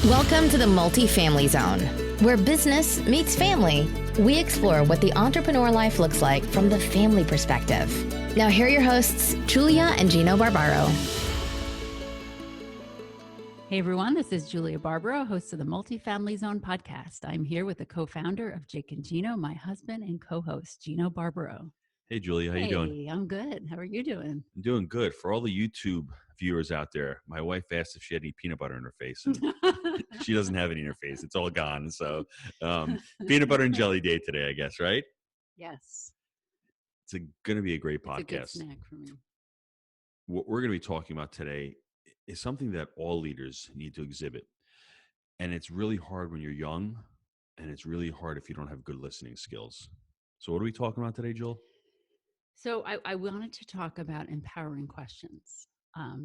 Welcome to the Multifamily Zone, where business meets family. We explore what the entrepreneur life looks like from the family perspective. Now here are your hosts, Julia and Gino Barbaro. Hey everyone, this is Julia Barbaro, host of the Multifamily Zone podcast. I'm here with the co-founder of Jake and Gino, my husband and co-host, Gino Barbaro. Hey, Julia, how you doing? Hey, I'm good. How are you doing? I'm doing good. For all the YouTube viewers out there, my wife asked if she had any peanut butter in her face, and she doesn't have any in her face. It's all gone. So peanut butter and jelly day today, I guess, right? Yes. It's going to be a great podcast. It's a good snack for me. What we're going to be talking about today is something that all leaders need to exhibit. And it's really hard when you're young, and it's really hard if you don't have good listening skills. So what are we talking about today, Joel? So I wanted to talk about empowering questions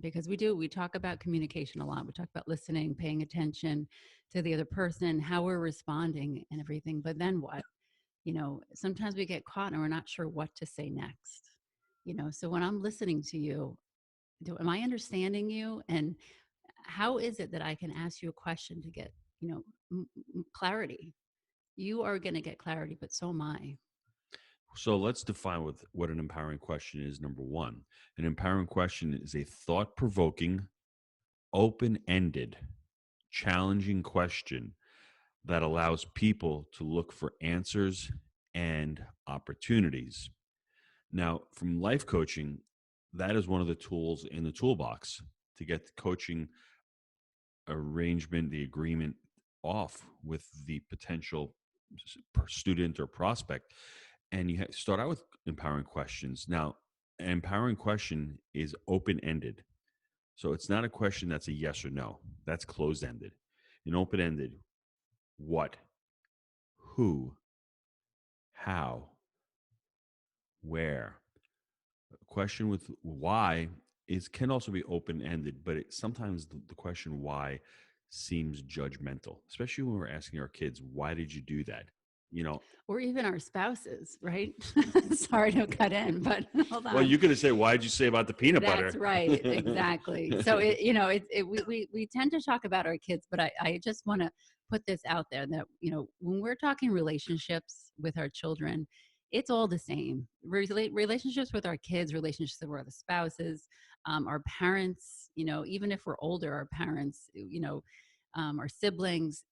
because we talk about communication a lot. We talk about listening, paying attention to the other person, how we're responding and everything. But then what? Sometimes we get caught and we're not sure what to say next. So when I'm listening to you, am I understanding you? And how is it that I can ask you a question to get, clarity? You are going to get clarity, but so am I. So let's define what an empowering question is. Number one, an empowering question is a thought-provoking, open-ended, challenging question that allows people to look for answers and opportunities. Now, from life coaching, that is one of the tools in the toolbox to get the coaching arrangement, the agreement off with the potential student or prospect. And you start out with empowering questions. Now, an empowering question is open-ended. So it's not a question that's a yes or no. That's closed-ended. An open-ended, what, who, how, where. A question with why can also be open-ended, but sometimes the question why seems judgmental, especially when we're asking our kids, why did you do that? Or even our spouses, right? Sorry to cut in, but hold on. Well, you're going to say, why'd you say about the peanut butter? That's right. Exactly. So, we tend to talk about our kids, but I just want to put this out there that, when we're talking relationships with our children, it's all the same. Relationships with our kids, relationships with our spouses, our parents, even if we're older, our parents, our siblings,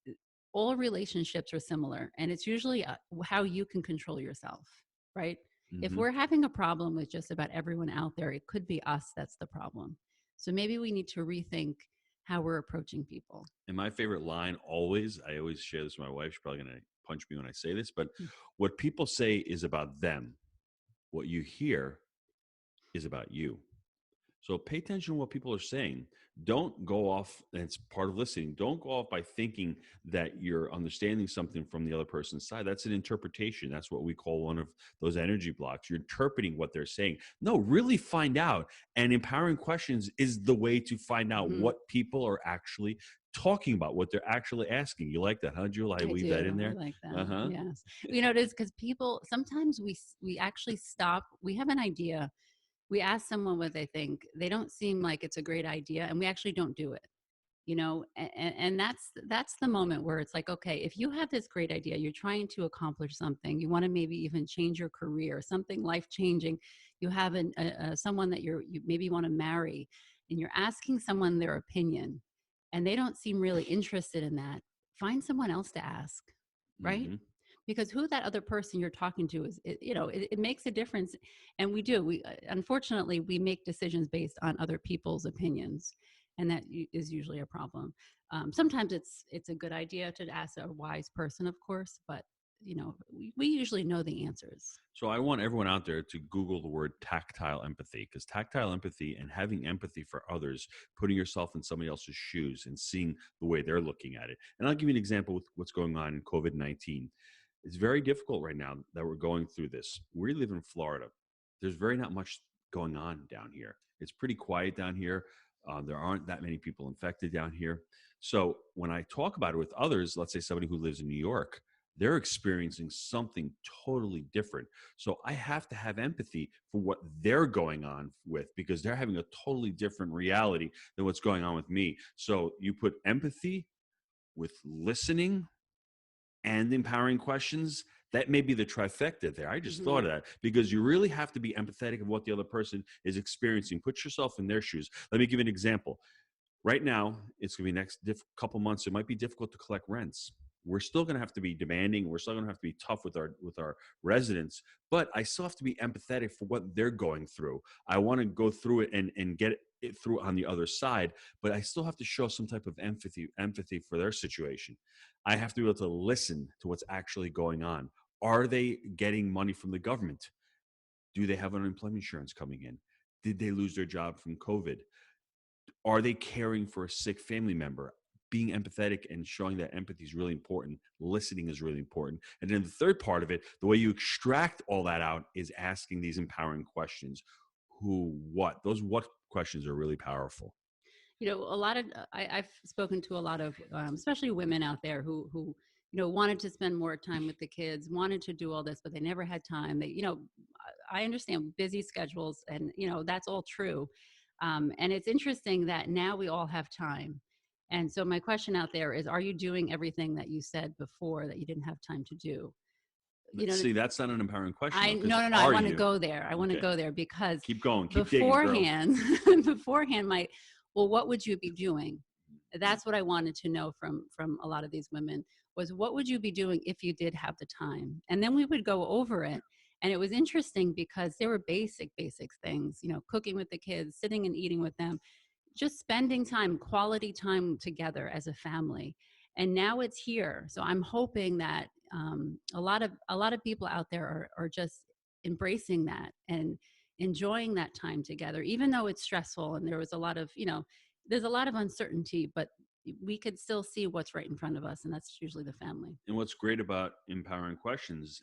all relationships are similar, and it's usually how you can control yourself, right? Mm-hmm. If we're having a problem with just about everyone out there, it could be us that's the problem. So maybe we need to rethink how we're approaching people. And my favorite line I always share this with my wife. She's probably going to punch me when I say this, but what people say is about them. What you hear is about you. So pay attention to what people are saying. Don't go off, and it's part of listening. Don't go off by thinking that you're understanding something from the other person's side. That's an interpretation. That's what we call one of those energy blocks. You're interpreting what they're saying. No, really find out. And empowering questions is the way to find out what people are actually talking about, what they're actually asking. You like that, huh, Jewel? I weave that in there? I like that. Yes. It is because people, sometimes we actually stop. We have an idea. We ask someone what they think. They don't seem like it's a great idea, and we actually don't do it, and that's the moment where it's like, okay, if you have this great idea, you're trying to accomplish something, you want to maybe even change your career, something life-changing, you have someone that you maybe want to marry, and you're asking someone their opinion, and they don't seem really interested in that, find someone else to ask, right? Mm-hmm. Because who that other person you're talking to is, it makes a difference. And we unfortunately, we make decisions based on other people's opinions. And that is usually a problem. Sometimes it's a good idea to ask a wise person, of course, but we usually know the answers. So I want everyone out there to Google the word tactile empathy, because tactile empathy and having empathy for others, putting yourself in somebody else's shoes and seeing the way they're looking at it. And I'll give you an example with what's going on in COVID-19. It's very difficult right now that we're going through this. We live in Florida. There's not much going on down here. It's pretty quiet down here. There aren't that many people infected down here. So when I talk about it with others, let's say somebody who lives in New York, they're experiencing something totally different. So I have to have empathy for what they're going on with, because they're having a totally different reality than what's going on with me. So you put empathy with listening and empowering questions, that may be the trifecta there. I just thought of that, because you really have to be empathetic of what the other person is experiencing. Put yourself in their shoes. Let me give you an example. Right now, it's going to be next couple months. It might be difficult to collect rents. We're still going to have to be demanding. We're still going to have to be tough with our residents. But I still have to be empathetic for what they're going through. I want to go through it and get it through on the other side. But I still have to show some type of empathy for their situation. I have to be able to listen to what's actually going on. Are they getting money from the government? Do they have unemployment insurance coming in? Did they lose their job from COVID? Are they caring for a sick family member? Being empathetic and showing that empathy is really important. Listening is really important. And then the third part of it, the way you extract all that out, is asking these empowering questions. Who, what? Those what questions are really powerful. A lot of I've spoken to a lot of especially women out there who wanted to spend more time with the kids, wanted to do all this, but they never had time. I understand busy schedules, and that's all true. And it's interesting that now we all have time. And so my question out there is, are you doing everything that you said before that you didn't have time to do? See, that's not an empowering question. No. I want to go there. I want to go there because keep going. Keep beforehand, digging, beforehand, what would you be doing? That's what I wanted to know from a lot of these women, was what would you be doing if you did have the time? And then we would go over it. And it was interesting because there were basic things, cooking with the kids, sitting and eating with them, just spending time, quality time together as a family. And now it's here. So I'm hoping that a lot of people out there are just embracing that and enjoying that time together, even though it's stressful and there was a lot of, there's a lot of uncertainty, but we could still see what's right in front of us. And that's usually the family. And what's great about empowering questions,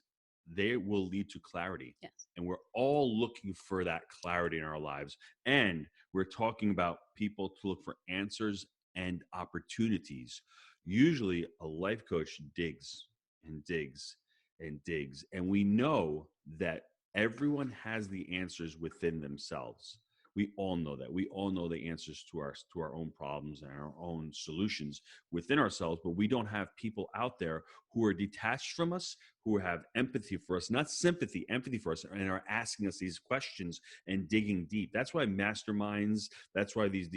they will lead to clarity. Yes. And we're all looking for that clarity in our lives. And we're talking about people to look for answers and opportunities. Usually a life coach digs and digs and digs. And we know that everyone has the answers within themselves. We all know that. We all know the answers to our own problems and our own solutions within ourselves, but we don't have people out there who are detached from us, who have empathy for us, not sympathy, empathy for us, and are asking us these questions and digging deep. That's why masterminds, that's why these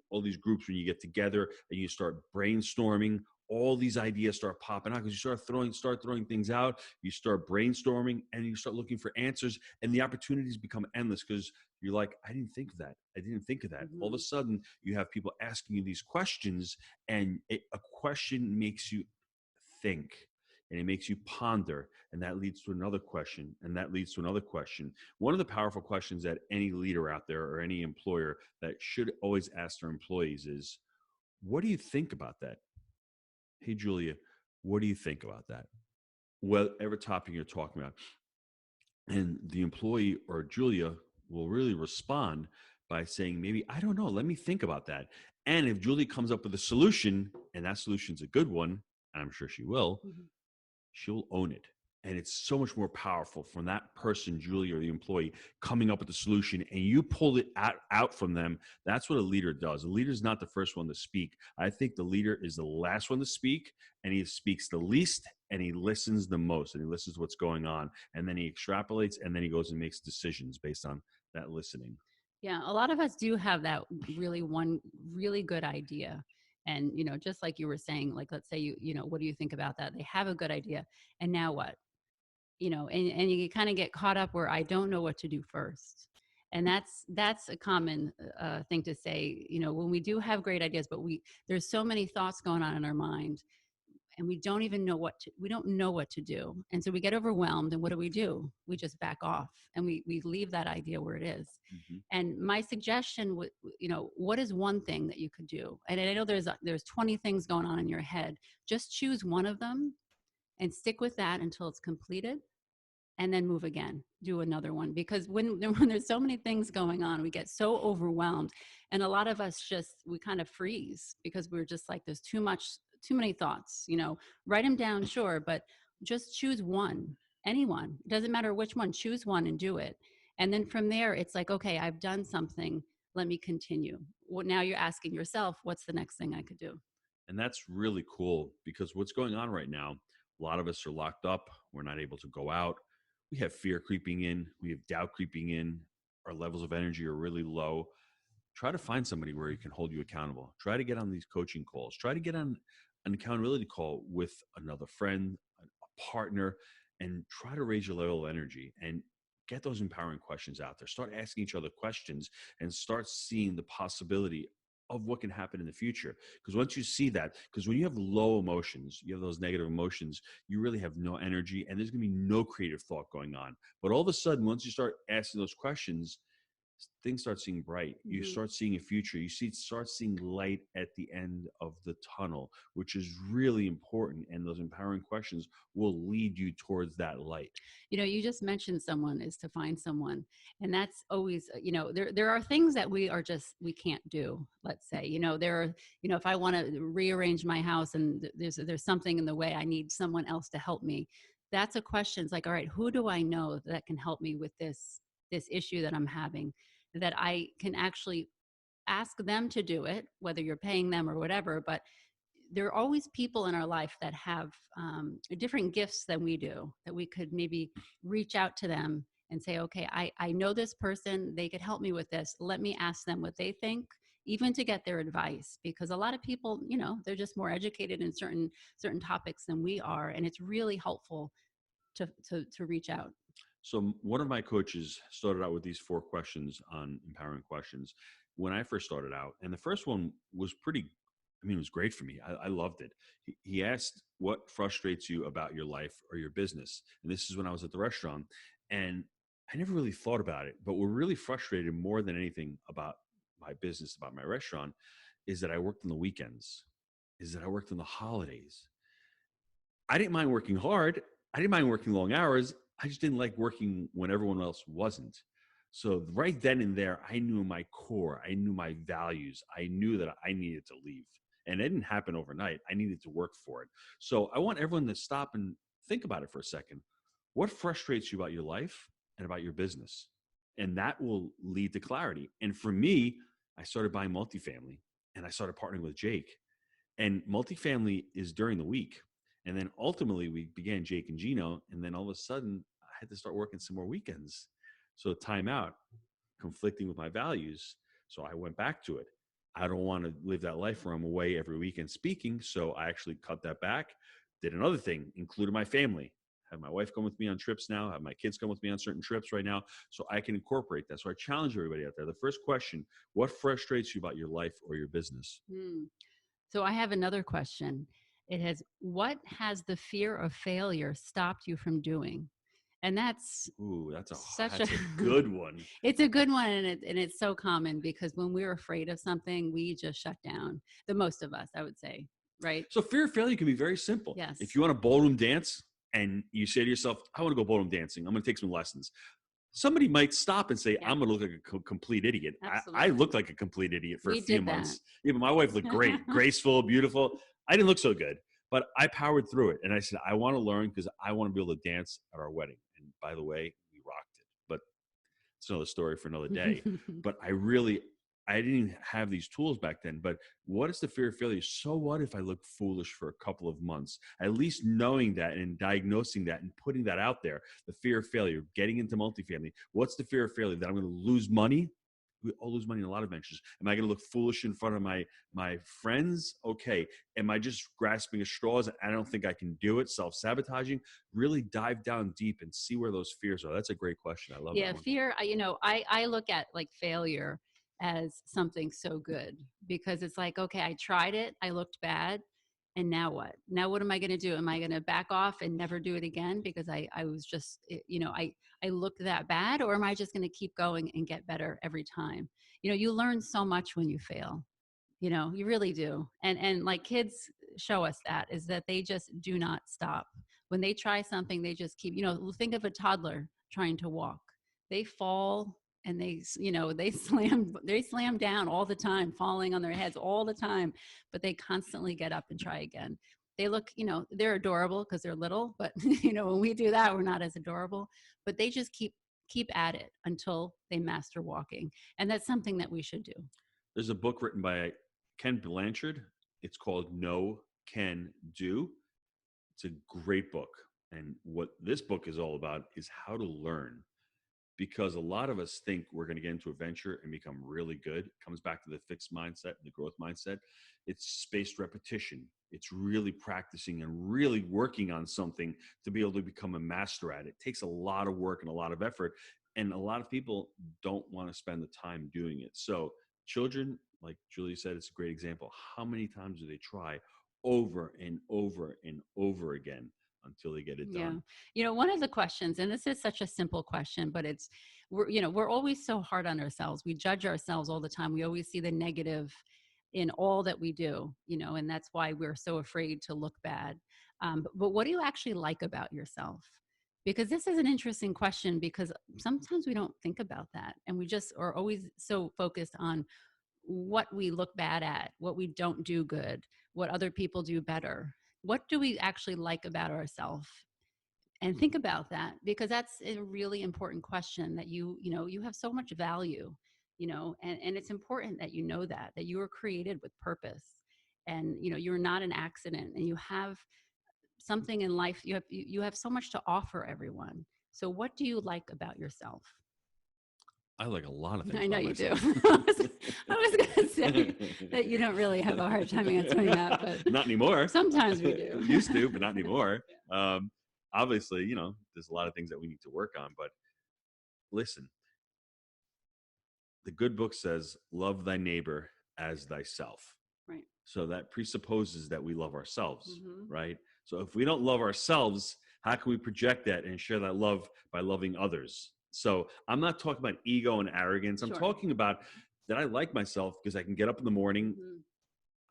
all these groups, when you get together and you start brainstorming, all these ideas start popping out because you start throwing things out, you start brainstorming, and you start looking for answers, and the opportunities become endless because you're like, I didn't think of that. I didn't think of that. Mm-hmm. All of a sudden, you have people asking you these questions, and a question makes you think, and it makes you ponder, and that leads to another question, and that leads to another question. One of the powerful questions that any leader out there or any employer that should always ask their employees is, what do you think about that? Hey, Julia, what do you think about that? Whatever topic you're talking about. And the employee or Julia will really respond by saying, maybe, I don't know, let me think about that. And if Julia comes up with a solution, and that solution's a good one, and I'm sure she will, she'll own it. And it's so much more powerful from that person, Julia, or the employee, coming up with the solution, and you pull it out from them. That's what a leader does. A leader is not the first one to speak. I think the leader is the last one to speak, and he speaks the least, and he listens the most, and he listens to what's going on, and then he extrapolates, and then he goes and makes decisions based on that listening. Yeah, a lot of us do have that one really good idea. And, just like you were saying, like, let's say what do you think about that? They have a good idea. And now what? And you kind of get caught up where I don't know what to do first. And that's a common thing to say, when we do have great ideas, but there's so many thoughts going on in our mind, and we don't know what to do. And so we get overwhelmed, and what do? We just back off, and we leave that idea where it is. Mm-hmm. And my suggestion would, what is one thing that you could do? And I know there's 20 things going on in your head. Just choose one of them and stick with that until it's completed, and then move again, do another one. Because when there's so many things going on, we get so overwhelmed. And a lot of us we kind of freeze because we're just like, there's too many thoughts, write them down, sure, but just choose one, anyone. It doesn't matter which one, choose one and do it. And then from there, it's like, okay, I've done something. Let me continue. Well, now you're asking yourself, what's the next thing I could do? And that's really cool because what's going on right now, a lot of us are locked up. We're not able to go out. We have fear creeping in. We have doubt creeping in. Our levels of energy are really low. Try to find somebody where you can hold you accountable. Try to get on these coaching calls. Try to get on an accountability call with another friend, a partner, and try to raise your level of energy and get those empowering questions out there. Start asking each other questions and start seeing the possibility of what can happen in the future. Because once you see that, because when you have low emotions, you have those negative emotions, you really have no energy and there's going to be no creative thought going on. But all of a sudden, once you start asking those questions, things start seeing bright. You Mhm. start seeing a future. Start seeing light at the end of the tunnel, which is really important. And those empowering questions will lead you towards that light. You just mentioned someone is to find someone. And that's always, there are things that we can't do. Let's say, there are, if I want to rearrange my house and there's something in the way, I need someone else to help me. That's a question. It's like, all right, who do I know that can help me with this issue that I'm having, that I can actually ask them to do it, whether you're paying them or whatever. But there are always people in our life that have different gifts than we do, that we could maybe reach out to them and say, okay, I know this person, they could help me with this. Let me ask them what they think, even to get their advice, because a lot of people, they're just more educated in certain topics than we are. And it's really helpful to reach out. So one of my coaches started out with these 4 questions on empowering questions when I first started out. And the first one was it was great for me. I loved it. He asked, what frustrates you about your life or your business? And this is when I was at the restaurant. And I never really thought about it, but what really frustrated more than anything about my business, about my restaurant, is that I worked on the weekends, is that I worked on the holidays. I didn't mind working hard. I didn't mind working long hours. I just didn't like working when everyone else wasn't. So right then and there, I knew my core. I knew my values. I knew that I needed to leave. And it didn't happen overnight. I needed to work for it. So I want everyone to stop and think about it for a second. What frustrates you about your life and about your business? And that will lead to clarity. And for me, I started buying multifamily and I started partnering with Jake. And multifamily is during the week. And then ultimately we began Jake and Gino. And then all of a sudden I had to start working some more weekends. So time out, conflicting with my values. So I went back to it. I don't want to live that life where I'm away every weekend speaking. So I actually cut that back, did another thing, included my family. Have my wife come with me on trips now, have my kids come with me on certain trips right now, so I can incorporate that. So I challenge everybody out there. The first question, what frustrates you about your life or your business? So I have another question. What has the fear of failure stopped you from doing? And that's Ooh, such that's a good one. it's a good one. And it's so common, because when we're afraid of something, we just shut down. The most of us, I would say, right? So fear of failure can be very simple. Yes. If you want to ballroom dance and you say to yourself, I want to go ballroom dancing, I'm going to take some lessons. Somebody might stop and say, Yeah. I'm going to look like a complete idiot. Absolutely. I looked like a complete idiot for We a few did that. months. Even my wife looked great, graceful, beautiful. I didn't look so good, but I powered through it. And I said, I want to learn because I want to be able to dance at our wedding. And by the way, we rocked it. But it's another story for another day. But I didn't have these tools back then. But what is the fear of failure? So what if I look foolish for a couple of months? At least knowing that and diagnosing that and putting that out there, the fear of failure, getting into multifamily. What's the fear of failure? That I'm going to lose money? We all lose money in a lot of ventures. Am I going to look foolish in front of my friends? Okay. Am I just grasping at straws? I don't think I can do it. Self-sabotaging. Really dive down deep and see where those fears are. That's a great question. I love that one. Fear. I look at like failure as something so good, because it's like, okay, I tried it, I looked bad, and now what? Now what am I going to do? Am I going to back off and never do it again because I was just, I looked that bad? Or am I just going to keep going and get better every time? You learn so much when you fail. You really do. And like kids show us that, is that they just do not stop. When they try something, they just keep, think of a toddler trying to walk. They fall and they slam down all the time, falling on their heads all the time, but they constantly get up and try again. They look, they're adorable because they're little, but when we do that, we're not as adorable, but they just keep at it until they master walking. And that's something that we should do. There's a book written by Ken Blanchard. It's called Know, Can, Do. It's a great book. And what this book is all about is how to learn, because a lot of us think we're going to get into a venture and become really good. It comes back to the fixed mindset, the growth mindset. It's spaced repetition. It's really practicing and really working on something to be able to become a master at it. It takes a lot of work and a lot of effort. And a lot of people don't want to spend the time doing it. So children, like Julia said, it's a great example. How many times do they try over and over and over again until they get it done? One of the questions, and this is such a simple question, but we're always so hard on ourselves. We judge ourselves all the time. We always see the negative in all that we do, and that's why we're so afraid to look bad. But what do you actually like about yourself? Because this is an interesting question, because sometimes we don't think about that. And we just are always so focused on what we look bad at, what we don't do good, what other people do better. What do we actually like about ourselves? And think about that, because that's a really important question, that you have so much value, and it's important that that you were created with purpose, and you're not an accident, and you have something in life. You have so much to offer everyone. So what do you like about yourself? I like a lot of things. I know you myself. do. I was going to say that you don't really have a hard time answering that, but not anymore. Sometimes we do. Used to, but not anymore. Obviously, there's a lot of things that we need to work on. But listen, the good book says, "Love thy neighbor as thyself." Right. So that presupposes that we love ourselves, Mhm. right? So if we don't love ourselves, how can we project that and share that love by loving others? So I'm not talking about ego and arrogance. I'm Sure. talking about that I like myself because I can get up in the morning. Mhm.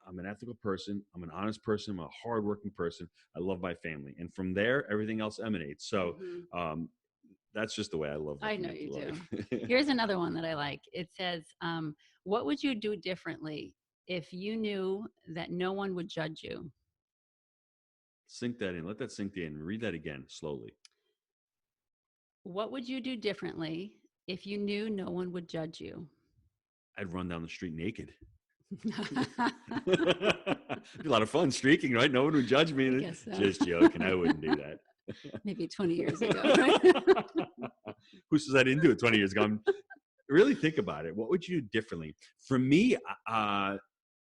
I'm an ethical person. I'm an honest person. I'm a hardworking person. I love my family. And from there, everything else emanates. So Mhm. that's just the way I love I looking know at you life. do. Here's another one that I like. It says, what would you do differently if you knew that no one would judge you? Sink that in. Let that sink in. Read that again slowly. What would you do differently if you knew no one would judge you? I'd run down the street naked. It'd be a lot of fun streaking, right? No one would judge me. I guess so. Just joking. I wouldn't do that. Maybe 20 years ago, right? Who says I didn't do it 20 years ago? Really think about it. What would you do differently? For me,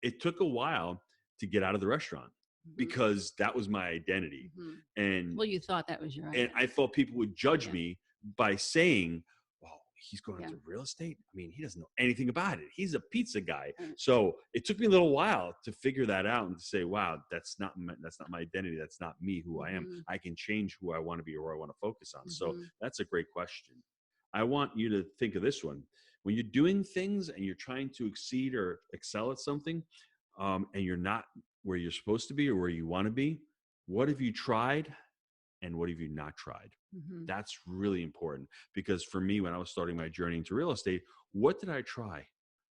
it took a while to get out of the restaurant because that was my identity. And well, you thought that was your identity. And I thought people would judge me by saying, well, he's going into real estate. I mean, he doesn't know anything about it. He's a pizza guy. So it took me a little while to figure that out and to say, wow, that's not my identity. That's not me, who I am. I can change who I want to be or who I want to focus on. So that's a great question. I want you to think of this one. When you're doing things and you're trying to exceed or excel at something, and you're not where you're supposed to be or where you want to be, what have you tried and what have you not tried? That's really important, because for me, when I was starting my journey into real estate, what did I try?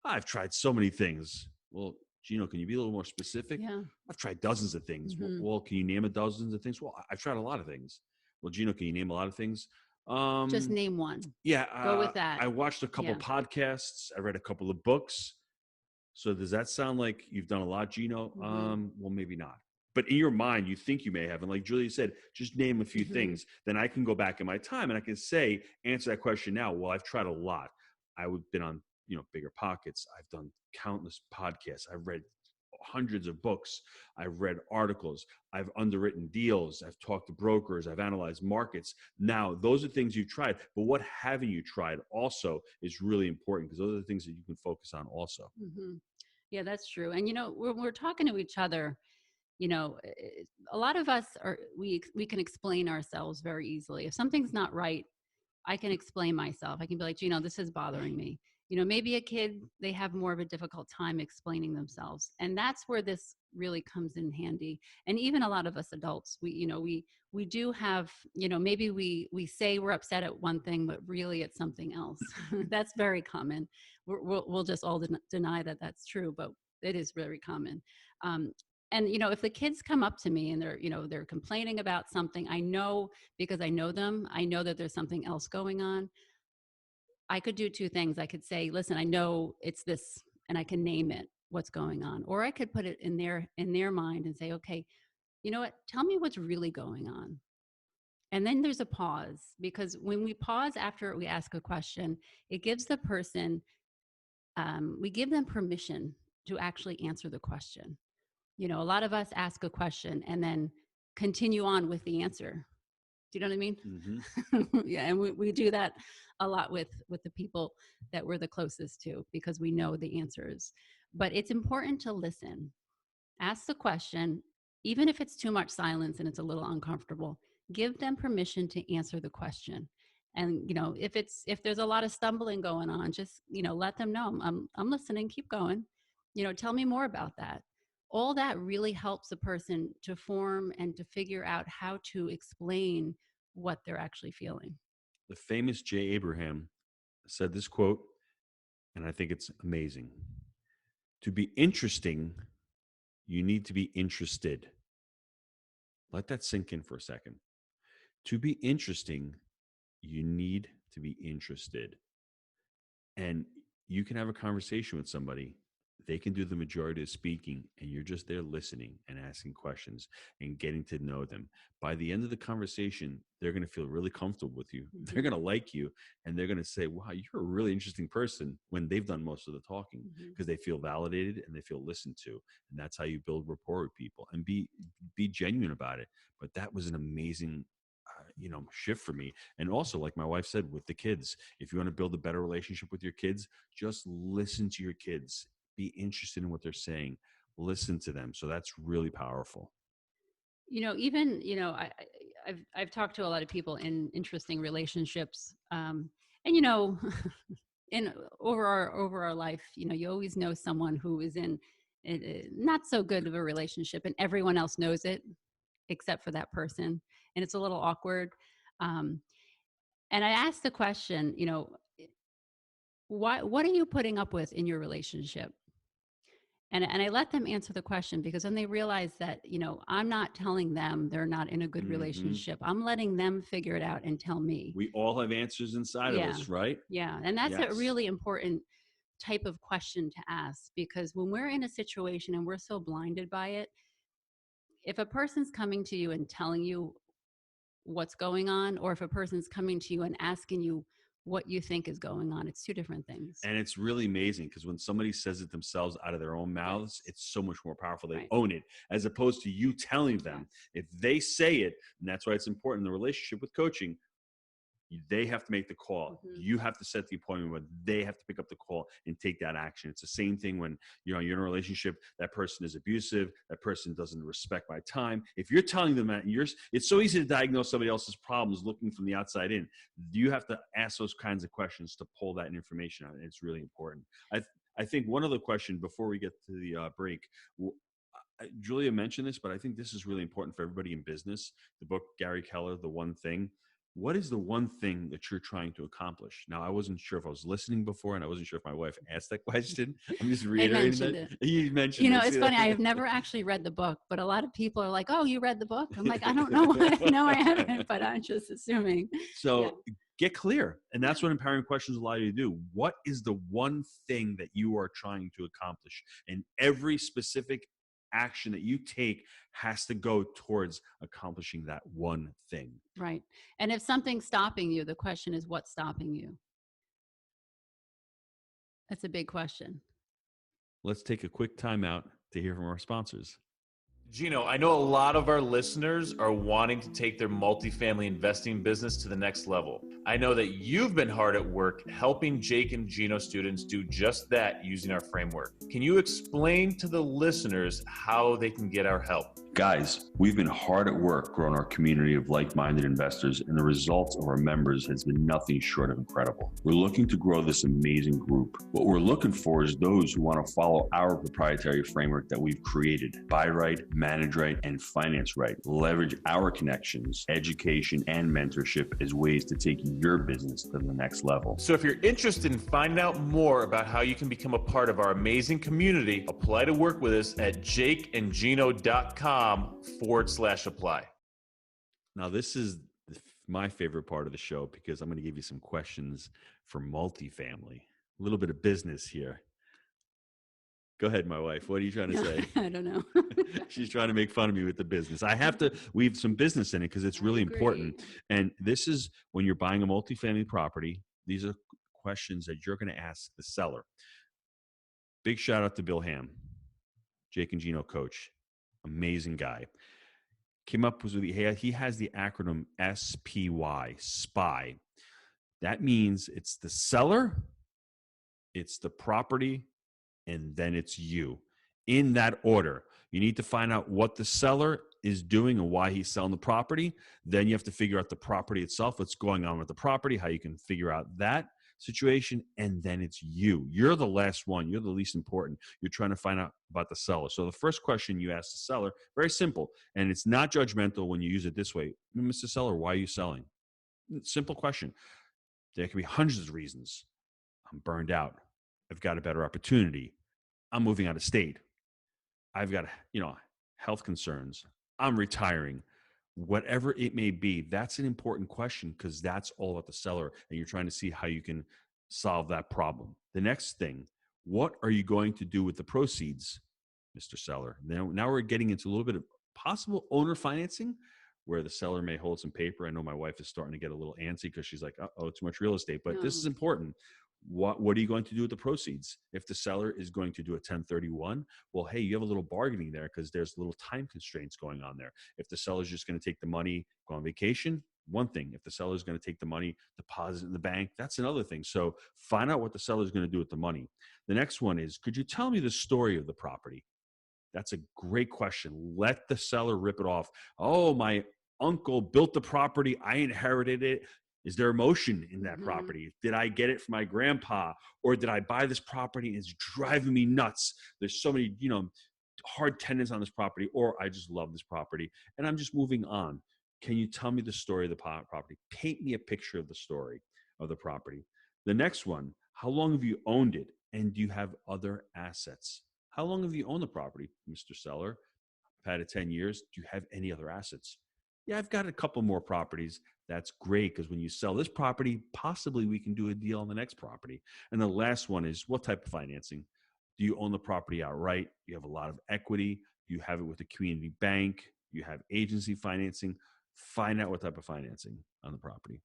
I've tried so many things. Well, Gino, can you be a little more specific? Yeah. I've tried dozens of things. Well, can you name dozens of things? Well, I've tried a lot of things. Well, Gino, can you name a lot of things? Just name one. Yeah. Go with that. I watched a couple podcasts. I read a couple of books. So does that sound like you've done a lot, Gino? Well, maybe not. But in your mind, you think you may have. And like Julia said, just name a few things. Then I can go back in my time and I can answer that question now. Well, I've tried a lot. I've been on, Bigger Pockets. I've done countless podcasts. I've read hundreds of books. I've read articles. I've underwritten deals. I've talked to brokers. I've analyzed markets. Now, those are things you've tried. But what haven't you tried also is really important, because those are the things that you can focus on also. Yeah, that's true. And, when we're talking to each other, a lot of us we can explain ourselves very easily. If something's not right, I can explain myself. I can be like, this is bothering me. Maybe a kid, they have more of a difficult time explaining themselves. And that's where this really comes in handy. And even a lot of us adults, we do have, maybe we say we're upset at one thing, but really it's something else. That's very common. We'll just all deny that that's true, but it is very common. And, if the kids come up to me and they're complaining about something, I know, because I know them, I know that there's something else going on. I could do two things. I could say, listen, I know it's this, and I can name it. what's going on. Or I could put it in their mind and say, okay, you know what? Tell me what's really going on. And then there's a pause, because when we pause after we ask a question, it gives the person, we give them permission to actually answer the question. You know, a lot of us ask a question and then continue on with the answer. Do you know what I mean? Mm-hmm. Yeah, and we do that a lot with the people that we're the closest to, because we know the answers. But it's important to listen. Ask the question, even if it's too much silence and it's a little uncomfortable. Give them permission to answer the question. And you know, if there's a lot of stumbling going on, just, you know, let them know, I'm listening, keep going. You know, tell me more about that. All that really helps a person to form and to figure out how to explain what they're actually feeling. The famous Jay Abraham said this quote, and I think it's amazing. To be interesting, you need to be interested. Let that sink in for a second. To be interesting, you need to be interested. And you can have a conversation with somebody. They can do the majority of speaking, and you're just there listening and asking questions and getting to know them. By the end of the conversation, they're going to feel really comfortable with you. Mm-hmm. They're going to like you, and they're going to say, wow, you're a really interesting person, when they've done most of the talking, because they feel validated and they feel listened to. And that's how you build rapport with people, and be genuine about it. But that was an amazing shift for me. And also, like my wife said, with the kids, if you want to build a better relationship with your kids, just listen to your kids. Be interested in what they're saying. Listen to them. So that's really powerful. You know, even, you know, I've talked to a lot of people in interesting relationships, and you know, in over our life, you know, you always know someone who is in not so good of a relationship, and everyone else knows it except for that person, and it's a little awkward. Um, and I asked the question, you know, what are you putting up with in your relationship? And I let them answer the question, because then they realize that, you know, I'm not telling them they're not in a good relationship. I'm letting them figure it out and tell me. We all have answers inside of us, right? Yeah. And that's Yes. a really important type of question to ask, because when we're in a situation and we're so blinded by it, if a person's coming to you and telling you what's going on, or if a person's coming to you and asking you what you think is going on, it's two different things. And it's really amazing, because when somebody says it themselves out of their own mouths, it's so much more powerful. They own it, as opposed to you telling them. If they say it, and that's why it's important in the relationship with coaching, they have to make the call. You have to set the appointment, but they have to pick up the call and take that action. It's the same thing when you're in a relationship, that person is abusive, that person doesn't respect my time. If you're telling them that, it's so easy to diagnose somebody else's problems looking from the outside in. You have to ask those kinds of questions to pull that information out. It's really important. I think one other question before we get to the break. Julia mentioned this, but I think this is really important for everybody in business. The book, Gary Keller, The One Thing. What is the one thing that you're trying to accomplish? Now, I wasn't sure if I was listening before, and I wasn't sure if my wife asked that question. I'm just reiterating that. You mentioned it. You know, it. it's funny. I have never actually read the book, but a lot of people are like, oh, you read the book? I'm like, I don't know. No, I haven't, but I'm just assuming. So get clear. And that's what empowering questions allow you to do. What is the one thing that you are trying to accomplish? And every specific action that you take has to go towards accomplishing that one thing. Right. And if something's stopping you, the question is, what's stopping you? That's a big question. Let's take a quick time out to hear from our sponsors. Gino, I know a lot of our listeners are wanting to take their multifamily investing business to the next level. I know that you've been hard at work helping Jake and Gino students do just that using our framework. Can you explain to the listeners how they can get our help? Guys, we've been hard at work growing our community of like-minded investors, and the results of our members has been nothing short of incredible. We're looking to grow this amazing group. What we're looking for is those who want to follow our proprietary framework that we've created. Buy right, manage right, and finance right. Leverage our connections, education, and mentorship as ways to take your business to the next level. So if you're interested in finding out more about how you can become a part of our amazing community, apply to work with us at jakeandgino.com/apply. Now, this is my favorite part of the show, because I'm going to give you some questions for multifamily. A little bit of business here. Go ahead, my wife. What are you trying to say? I don't know. She's trying to make fun of me with the business. I have to weave some business in it because it's really important. And this is when you're buying a multifamily property, these are questions that you're going to ask the seller. Big shout out to Bill Ham, Jake and Gino coach. Amazing guy. Came up with, he has the acronym SPY, SPY. That means it's the seller, it's the property, and then it's you. In that order. You need to find out what the seller is doing and why he's selling the property. Then you have to figure out the property itself, what's going on with the property, how you can figure out that situation, and then it's you. You're the last one. You're the least important. You're trying to find out about the seller. So the first question you ask the seller, very simple, and it's not judgmental when you use it this way. Mr. Seller, why are you selling? Simple question. There can be hundreds of reasons. I'm burned out. I've got a better opportunity. I'm moving out of state. I've got, health concerns. I'm retiring. Whatever it may be, that's an important question because that's all about the seller, and you're trying to see how you can solve that problem. The next thing, what are you going to do with the proceeds, Mr. Seller? Now we're getting into a little bit of possible owner financing where the seller may hold some paper. I know my wife is starting to get a little antsy because she's like, uh-oh, too much real estate. But this is important. What are you going to do with the proceeds? If the seller is going to do a 1031, well, hey, you have a little bargaining there because there's little time constraints going on there. If the seller is just going to take the money, go on vacation, one thing. If the seller is going to take the money, deposit in the bank, that's another thing. So find out what the seller is going to do with the money. The next one is, could you tell me the story of the property? That's a great question. Let the seller rip it off. Oh, my uncle built the property. I inherited it. Is there emotion in that property? Did I get it from my grandpa? Or did I buy this property and it's driving me nuts? There's so many, hard tenants on this property, or I just love this property and I'm just moving on. Can you tell me the story of the property? Paint me a picture of the story of the property. The next one, how long have you owned it? And do you have other assets? How long have you owned the property, Mr. Seller? I've had it 10 years. Do you have any other assets? Yeah, I've got a couple more properties. That's great because when you sell this property, possibly we can do a deal on the next property. And the last one is, what type of financing? Do you own the property outright? Do you have a lot of equity? Do you have it with a community bank? Do you have agency financing? Find out what type of financing on the property.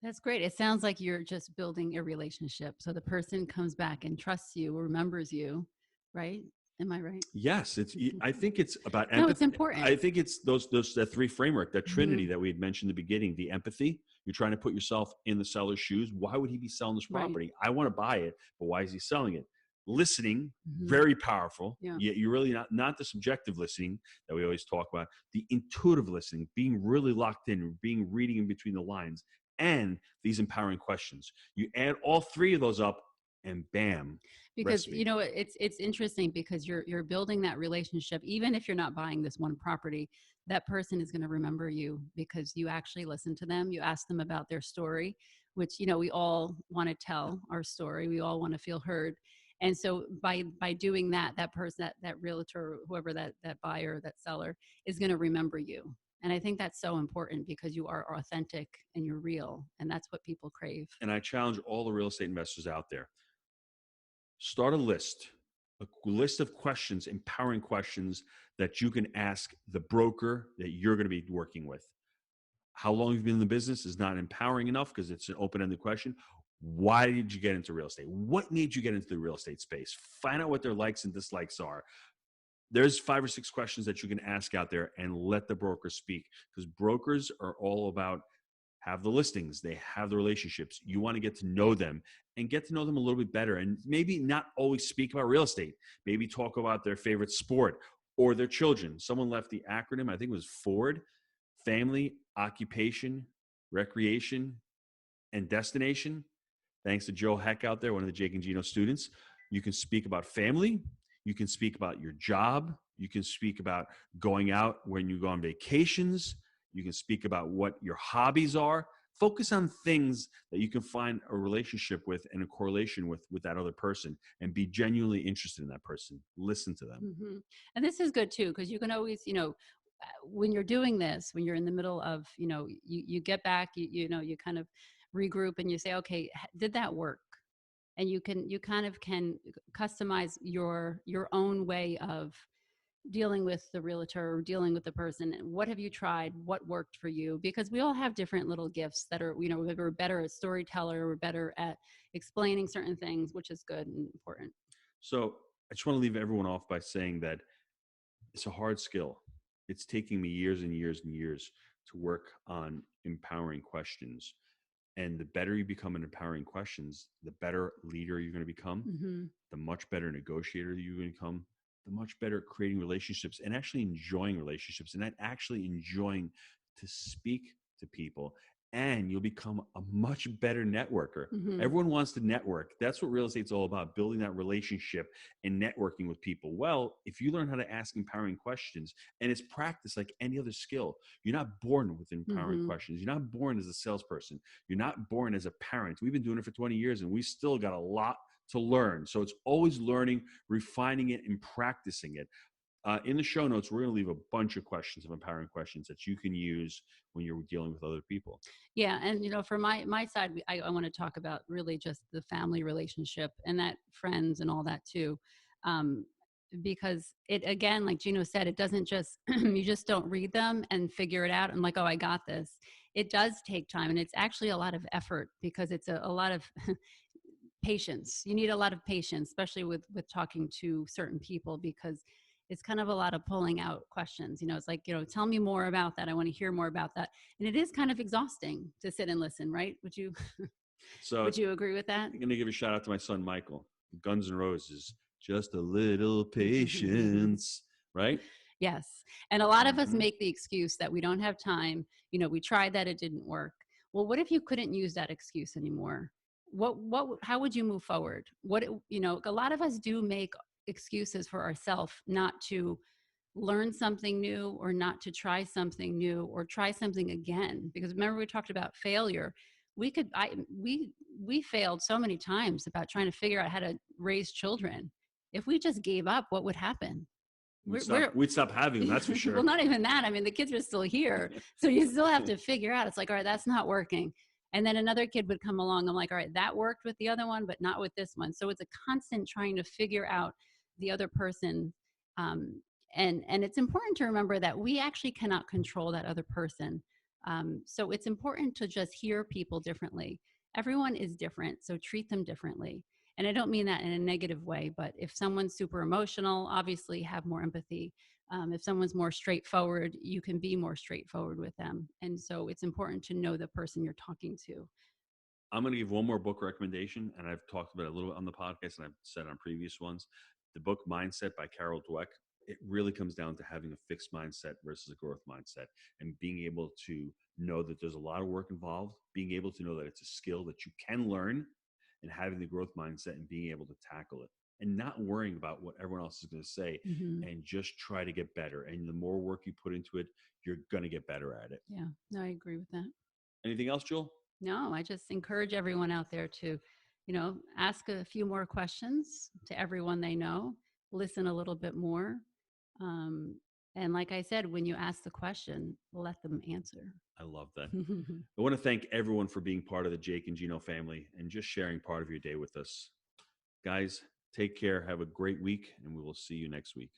That's great. It sounds like you're just building a relationship. So the person comes back and trusts you, remembers you, right? Am I right? Yes, I think it's about empathy. No, it's important. I think it's that three framework, that trinity that we had mentioned in the beginning. The empathy, you're trying to put yourself in the seller's shoes. Why would he be selling this property? Right. I want to buy it, but why is he selling it? Listening, very powerful. Yeah. You're really not the subjective listening that we always talk about. The intuitive listening, being really locked in, reading in between the lines, and these empowering questions. You add all three of those up, and bam. Because it's interesting because you're building that relationship. Even if you're not buying this one property, that person is going to remember you because you actually listen to them. You ask them about their story, which we all want to tell our story. We all want to feel heard. And so by doing that person, that realtor, whoever that buyer, that seller is going to remember you. And I think that's so important because you are authentic and you're real, and that's what people crave. And I challenge all the real estate investors out there. Start a list of questions, empowering questions that you can ask the broker that you're going to be working with. How long you've been in the business is not empowering enough because it's an open-ended question. Why did you get into real estate? What made you get into the real estate space? Find out what their likes and dislikes are. There's 5 or 6 questions that you can ask out there and let the broker speak, because brokers are all about have the listings, they have the relationships. You want to get to know them and get to know them a little bit better, and maybe not always speak about real estate. Maybe talk about their favorite sport or their children. Someone left the acronym, I think it was FORD, family, occupation, recreation, and destination. Thanks to Joe Heck out there, one of the Jake and Gino students. You can speak about family. You can speak about your job. You can speak about going out when you go on vacations. You can speak about what your hobbies are. Focus on things that you can find a relationship with and a correlation with that other person, and be genuinely interested in that person. Listen to them. And this is good too, because you can always, when you're doing this, when you're in the middle of, you get back, you kind of regroup and you say, okay, did that work? and you kind of can customize your own way of dealing with the realtor or dealing with the person. What have you tried? What worked for you? Because we all have different little gifts that are, we're better at storyteller, we're better at explaining certain things, which is good and important. So I just want to leave everyone off by saying that it's a hard skill. It's taking me years and years and years to work on empowering questions. And the better you become in empowering questions, the better leader you're going to become, the much better negotiator you're going to become, the much better at creating relationships and actually enjoying relationships and actually enjoying to speak to people. And you'll become a much better networker. Everyone wants to network. That's what real estate's all about, building that relationship and networking with people. Well, if you learn how to ask empowering questions, and it's practice like any other skill, you're not born with empowering questions. You're not born as a salesperson. You're not born as a parent. We've been doing it for 20 years and we still got a lot to learn. So it's always learning, refining it, and practicing it. In the show notes, we're going to leave a bunch of questions, of empowering questions that you can use when you're dealing with other people. Yeah. And, for my side, I want to talk about really just the family relationship and that friends and all that too. Because it, again, like Gino said, it doesn't just, you just don't read them and figure it out and like, oh, I got this. It does take time, and it's actually a lot of effort because it's a lot of patience. You need a lot of patience, especially with talking to certain people, because it's kind of a lot of pulling out questions. It's like, tell me more about that. I want to hear more about that. And it is kind of exhausting to sit and listen, right? Would you agree with that? I'm going to give a shout out to my son, Michael. Guns N' Roses, just a little patience, right? Yes. And a lot of us make the excuse that we don't have time. We tried that, it didn't work. Well, what if you couldn't use that excuse anymore? How would you move forward? A lot of us do make excuses for ourselves not to learn something new, or not to try something new, or try something again. Because remember, we talked about failure. We failed so many times about trying to figure out how to raise children. If we just gave up, what would happen? We'd stop having them, that's for sure. Well, not even that. I mean, the kids are still here. So you still have to figure out. It's like, all right, that's not working. And then another kid would come along. I'm like, all right, that worked with the other one, but not with this one. So it's a constant trying to figure out the other person. And it's important to remember that we actually cannot control that other person. So it's important to just hear people differently. Everyone is different, so treat them differently. And I don't mean that in a negative way, but if someone's super emotional, obviously have more empathy. If someone's more straightforward, you can be more straightforward with them. And so it's important to know the person you're talking to. I'm going to give one more book recommendation, and I've talked about it a little bit on the podcast, and I've said on previous ones. The book Mindset by Carol Dweck. It really comes down to having a fixed mindset versus a growth mindset, and being able to know that there's a lot of work involved, being able to know that it's a skill that you can learn, and having the growth mindset and being able to tackle it and not worrying about what everyone else is going to say, and just try to get better. And the more work you put into it, you're going to get better at it. Yeah, no, I agree with that. Anything else, Jewel? No, I just encourage everyone out there to, ask a few more questions to everyone they know, listen a little bit more. And like I said, when you ask the question, let them answer. I love that. I want to thank everyone for being part of the Jake and Gino family and just sharing part of your day with us. Guys, take care. Have a great week, and we will see you next week.